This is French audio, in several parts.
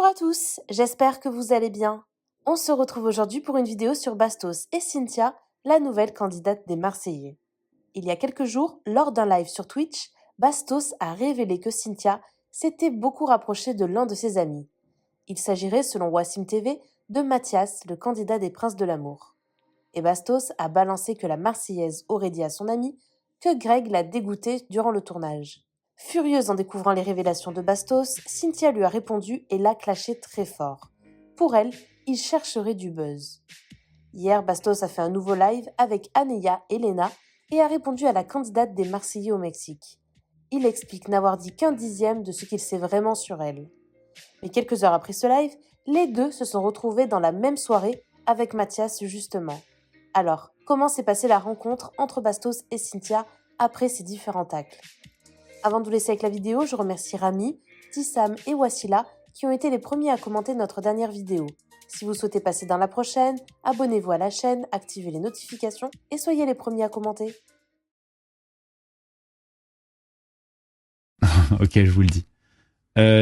Bonjour à tous, j'espère que vous allez bien. On se retrouve aujourd'hui pour une vidéo sur Bastos et Cynthia, la nouvelle candidate des Marseillais. Il y a quelques jours, lors d'un live sur Twitch, Bastos a révélé que Cynthia s'était beaucoup rapprochée de l'un de ses amis. Il s'agirait, selon Wassim TV, de Mathias, le candidat des Princes de l'amour. Et Bastos a balancé que la Marseillaise aurait dit à son ami que Greg l'a dégoûté durant le tournage. Furieuse en découvrant les révélations de Bastos, Cynthia lui a répondu et l'a clashé très fort. Pour elle, il chercherait du buzz. Hier, Bastos a fait un nouveau live avec Aneya et Lena et a répondu à la candidate des Marseillais au Mexique. Il explique n'avoir dit qu'un dixième de ce qu'il sait vraiment sur elle. Mais quelques heures après ce live, les deux se sont retrouvés dans la même soirée avec Mathias justement. Alors, comment s'est passée la rencontre entre Bastos et Cynthia après ces différents tacles ? Avant de vous laisser avec la vidéo, je remercie Rami, Tissam et Wassila qui ont été les premiers à commenter notre dernière vidéo. Si vous souhaitez passer dans la prochaine, abonnez-vous à la chaîne, activez les notifications et soyez les premiers à commenter. Ok, je vous le dis.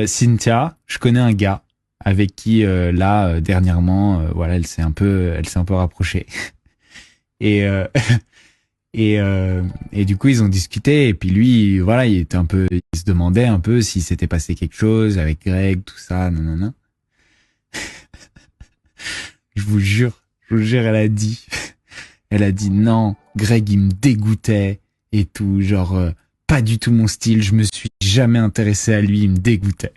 Cynthia, je connais un gars avec qui dernièrement, voilà, elle s'est un peu rapprochée. Et et du coup ils ont discuté et puis lui, voilà, il se demandait un peu s'il s'était passé quelque chose avec Greg, tout ça, nanana. Je vous jure, elle a dit non, Greg il me dégoûtait et tout, genre pas du tout mon style, je me suis jamais intéressé à lui, il me dégoûtait.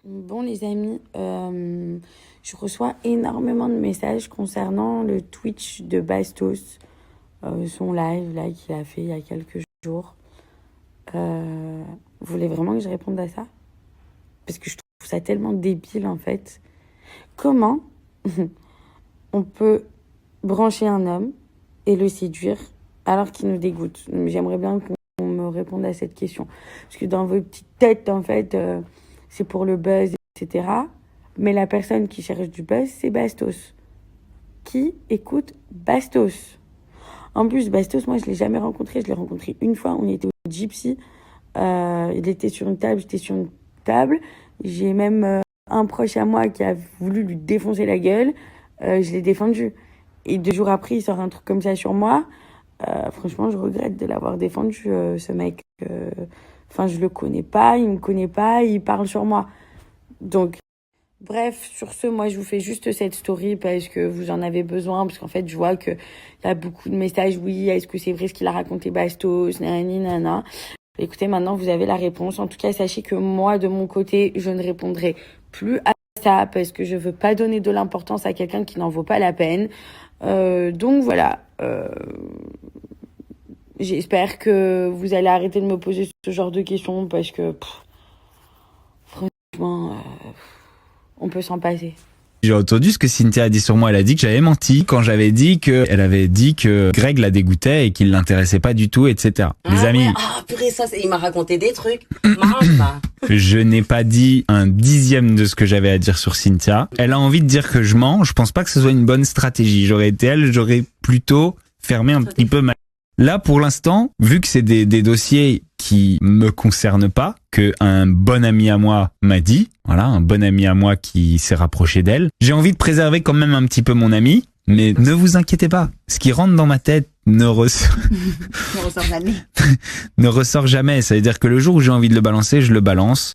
Bon les amis, je reçois énormément de messages concernant le Twitch de Bastos, son live là qu'il a fait il y a quelques jours. Vous voulez vraiment que je réponde à ça? Parce que je trouve ça tellement débile en fait. Comment on peut brancher un homme et le séduire alors qu'il nous dégoûte? J'aimerais bien qu'on me réponde à cette question. Parce que dans vos petites têtes en fait... c'est pour le buzz, etc. Mais la personne qui cherche du buzz, c'est Bastos. Qui écoute Bastos? En plus, Bastos, moi, je ne l'ai jamais rencontré. Je l'ai rencontré une fois. On était au Gypsy. Il était sur une table, j'étais sur une table. J'ai même un proche à moi qui a voulu lui défoncer la gueule. Je l'ai défendu. Et 2 jours après, il sort un truc comme ça sur moi. Franchement, je regrette de l'avoir défendu, ce mec. Enfin, je le connais pas, il me connaît pas, il parle sur moi. Donc, bref, sur ce, moi, je vous fais juste cette story parce que vous en avez besoin. Parce qu'en fait, je vois qu'il y a beaucoup de messages. Oui, est-ce que c'est vrai ce qu'il a raconté Bastos? Nanani, nana. Écoutez, maintenant, vous avez la réponse. En tout cas, sachez que moi, de mon côté, je ne répondrai plus à ça parce que je veux pas donner de l'importance à quelqu'un qui n'en vaut pas la peine. Donc, voilà. J'espère que vous allez arrêter de me poser ce genre de questions parce que, franchement, on peut s'en passer. J'ai entendu ce que Cynthia a dit sur moi. Elle a dit que j'avais menti quand j'avais dit elle avait dit que Greg la dégoûtait et qu'il l'intéressait pas du tout, etc. Les amis. Ouais. Ah, purée, ça, il m'a raconté des trucs. Marrant, je n'ai pas dit un dixième de ce que j'avais à dire sur Cynthia. Elle a envie de dire que je mens. Je pense pas que ce soit une bonne stratégie. J'aurais été elle, j'aurais plutôt fermé un petit peu ma... Là, pour l'instant, vu que c'est des dossiers qui me concernent pas, que un bon ami à moi m'a dit, voilà, un bon ami à moi qui s'est rapproché d'elle, j'ai envie de préserver quand même un petit peu mon ami, mais ne vous inquiétez pas, ce qui rentre dans ma tête ne ressort jamais. ne ressort jamais. Ça veut dire que le jour où j'ai envie de le balancer, je le balance.